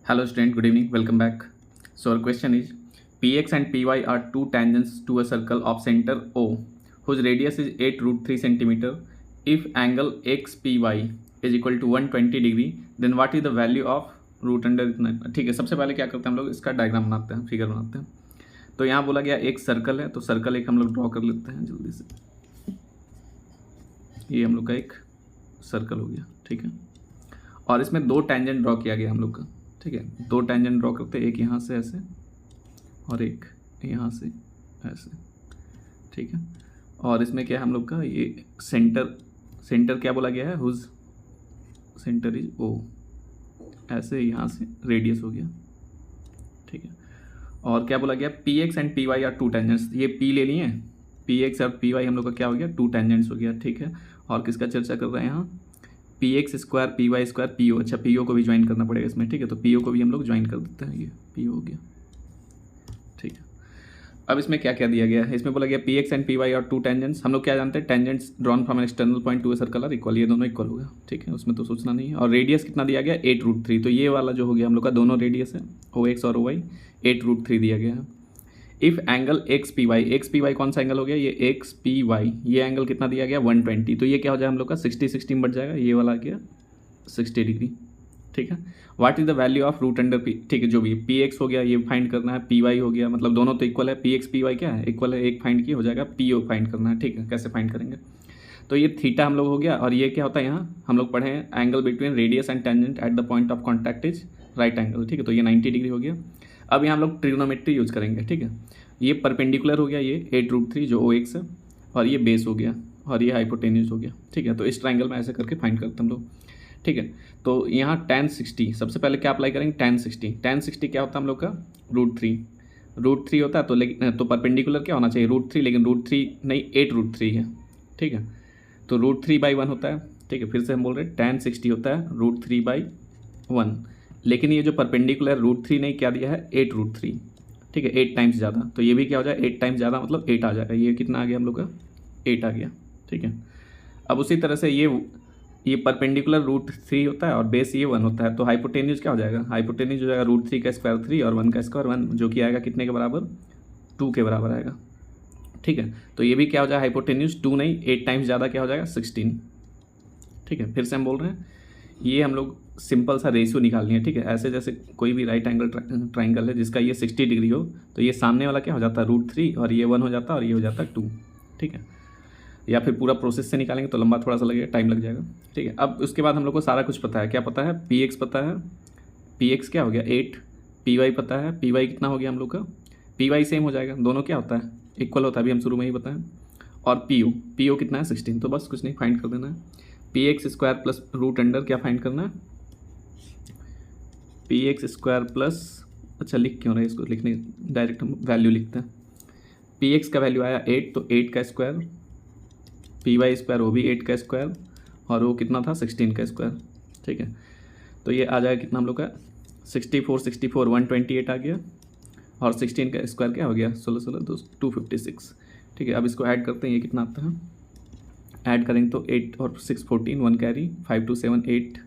Hello student, good evening, welcome back. So our question is Px and Py are two tangents to a circle of center O whose radius is 8 root 3 centimeter. If angle XPY is equal to 120 degree, then what is the value of root under इतना. ठीक है, सबसे पहले क्या करते हैं हम लोग, इसका डायग्राम बनाते हैं, फिगर बनाते हैं. तो यहाँ बोला गया एक सर्कल है, तो सर्कल एक हम लोग ड्रॉ कर लेते हैं जल्दी से. ये हम लोग का एक सर्कल हो गया. ठीक है, और इसमें दो टेंजेंट ड्रॉ किया गया हम लोग का. ठीक है, दो टेंजेंट ड्रॉ करते हैं, एक यहाँ से ऐसे और एक यहाँ से ऐसे. ठीक है, और इसमें क्या है हम लोग का, ये सेंटर क्या बोला गया है, हुज सेंटर इज ओ. ऐसे यहाँ से रेडियस हो गया. ठीक है, और क्या बोला गया, P X and P Y are two tangents. ये पी ले लिए, पी एक्स और पी वाई हम लोग का क्या हो गया, टू टेंजेंट्स हो गया. ठीक है, और किसका चर्चा कर रहे हैं यहाँ, P X square P Y square P O. अच्छा, पी ओ को भी ज्वाइन करना पड़ेगा इसमें. ठीक है, तो पी ओ को भी हम लोग ज्वाइन कर देते हैं. ये पी ओ हो गया. ठीक है, अब इसमें क्या क्या दिया गया है, इसमें बोला गया P X and P Y और टू टेंजेंट्स. हम लोग क्या जानते हैं, tangents drawn from an external point to a circle are equal. ये दोनों इक्वल होगा. ठीक है, उसमें तो सोचना नहीं है. और रेडियस कितना दिया गया, 8 रूट 3. तो ये वाला जो हो गया हम लोग का, दोनों रेडियस है ओ एक्स और ओ वाई, 8 रूट 3 दिया गया है. If angle X P Y कौन सा एंगल हो गया, ये एक्स पी वाई, ये एंगल कितना दिया गया 120. तो ये क्या हो जाए हम लोग का 60 में बढ़ जाएगा. ये वाला क्या 60 डिग्री. ठीक है, what is the value of root under P. ठीक है, जो भी पी एक्स हो गया ये फाइंड करना है, पी वाई हो गया, मतलब दोनों तो इक्वल है. पी एक्स पी वाई क्या है, इक्वल है, एक फाइंड की हो जाएगा, पी ओ फाइंड करना है. ठीक है, कैसे फाइंड करेंगे, तो ये थीटा हम लोग हो गया. और ये क्या होता है, यहाँ हम लोग पढ़े हैं angle between radius and tangent at the point of contact is right angle. ठीक है, तो ये 90 डिग्री हो गया. अब यहाँ हम लोग ट्रिग्नोमेट्री यूज करेंगे. ठीक है, ये परपेंडिकुलर हो गया, ये 8 रूट 3 जो ओ एक्स है, और ये बेस हो गया, और ये हाइपोटेन्यूज हो गया. ठीक है, तो इस ट्राइंगल में ऐसे करके फाइंड करते हम लोग. ठीक है, तो यहाँ tan 60 सबसे पहले क्या अप्लाई करेंगे, tan 60 क्या होता है हम लोग का, रूट थ्री होता है. तो लेकिन तो परपेंडिकुलर क्या होना चाहिए, रूट 3, लेकिन रूट 3 नहीं, 8 रूट 3 है. ठीक है, तो रूट 3/1 होता है. ठीक है, फिर से हम बोल रहे हैं tan 60 होता है रूट 3/1. लेकिन ये जो परपेंडिकुलर रूट 3 नहीं क्या दिया है, 8 रूट 3. ठीक है, 8 टाइम्स ज़्यादा. तो ये भी क्या हो जाए, 8 टाइम्स ज़्यादा मतलब 8 आ जाएगा. ये कितना आ गया हम लोग का, 8 आ गया. ठीक है, अब उसी तरह से ये परपेंडिकुलर रूट 3 होता है और बेस ये 1 होता है. तो हाइपोटेन्यूज क्या हो जाएगा, हाइपोटेन्यूज हो जाएगा रूट 3 का स्क्वायर 3 और 1 का स्क्वायर 1, जो कि आएगा कितने के बराबर, 2 के बराबर आएगा. ठीक है, तो ये भी क्या हो जाएगा, हाइपोटेन्यूज 2 नहीं 8 टाइम्स ज़्यादा क्या हो जाएगा, 16. ठीक है, फिर से हम बोल रहे हैं, ये हम लोग सिंपल सा रेशियो निकालनी है. ठीक है, ऐसे जैसे कोई भी राइट एंगल ट्राइंगल है जिसका ये 60 डिग्री हो, तो ये सामने वाला क्या हो जाता है, रूट 3, और ये 1 हो जाता है, और ये हो जाता है 2. ठीक है, या फिर पूरा प्रोसेस से निकालेंगे तो लंबा थोड़ा सा लगेगा, टाइम लग जाएगा. ठीक है, अब उसके बाद हम लोग को सारा कुछ पता है. क्या पता है, पी एक्स पता है, पी एक्स क्या हो गया 8, पी वाई पता है, पी वाई कितना हो गया हम लोग का, पी वाई सेम हो जाएगा, दोनों क्या होता है, इक्वल होता है, अभी हम शुरू में ही बताएं. और पी ओ कितना है 16. तो बस कुछ नहीं, फाइंड कर देना है. P X square plus root under क्या फाइंड करना है, पी एक्स स्क्वायर प्लस, अच्छा लिख क्यों रहे इसको, लिखने डायरेक्ट हम वैल्यू लिखते हैं. पी एक्स का वैल्यू आया 8, तो 8 का स्क्वायर, पी वाई स्क्वायर वो भी 8 का स्क्वायर, और वो कितना था 16 का स्क्वायर. ठीक है, तो ये आ जाएगा कितना हम लोग का 64 128 आ गया, और 16 का स्क्वायर क्या हो गया 16 256. ठीक है, अब इसको ऐड करते हैं, ये कितना आता है, ऐड करेंगे तो 8 और 6 14, 1 कैरी, 5 2 7 8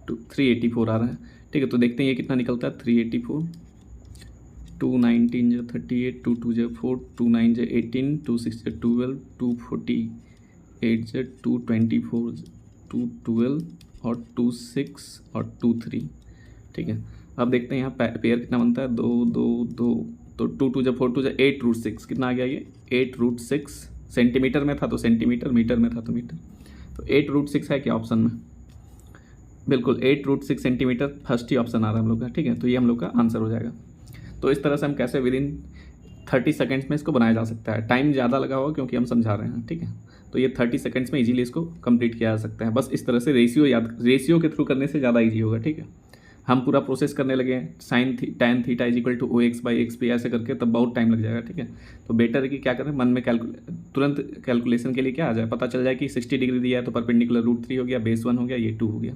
384 आ रहा है. ठीक है, तो देखते हैं ये कितना निकलता है, 384, 2 19 जो 38, 2 2 जो 4, 2 9 जो 18, 2 6 जो 12, 2 48 जो 224, 2 12 और 2 6 और 2 3. ठीक है, अब देखते हैं यहाँ पेयर कितना बनता है, 2 2 2, तो 2 2 जो 4 2 जो 8 रूट 6 कितना आ गया, ये 8 रूट 6. सेंटीमीटर में था तो सेंटीमीटर, मीटर में था तो मीटर. तो 8 रूट 6 है क्या ऑप्शन में, बिल्कुल 8 रूट 6 सेंटीमीटर फर्स्ट ही ऑप्शन आ रहा है हम लोग का. ठीक है, तो ये हम लोग का आंसर हो जाएगा. तो इस तरह से हम कैसे विद इन 30 सेकेंड्स में इसको बनाया जा सकता है. टाइम ज़्यादा लगा होगा क्योंकि हम समझा रहे हैं. ठीक है, तो ये 30 सेकेंड्स में इजीली इसको कंप्लीट किया जा सकता है. बस इस तरह से रेशियो के थ्रू करने से ज़्यादा इजी होगा. ठीक है, हम पूरा प्रोसेस करने लगे sine tan theta is equal to O X by X P ऐसे करके, तब बहुत टाइम लग जाएगा. ठीक है, तो बेटर है कि क्या करें, मन में तुरंत कैलकुलेशन के लिए क्या आ जाए, पता चल जाए कि 60 डिग्री दिया है तो परपेंडिकुलर रूट 3 हो गया, बेस 1 हो गया, ये 2 हो गया.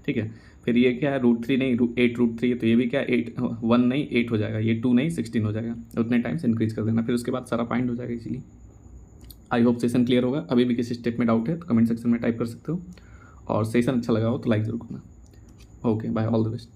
ठीक है, फिर ये क्या है रूट 3 नहीं 8 रूट 3 है, तो ये भी क्या 1 नहीं 8 हो जाएगा, ये 2 नहीं 16 हो जाएगा. उतने टाइम से इंक्रीज कर देना, फिर उसके बाद सारा फाइंड हो जाएगा easily. I hope session clear होगा. अभी भी किसी स्टेप में डाउट है तो कमेंट सेक्शन में टाइप कर सकते हो, और सेशन अच्छा लगा हो तो लाइक जरूर करना. Okay bye, all the best.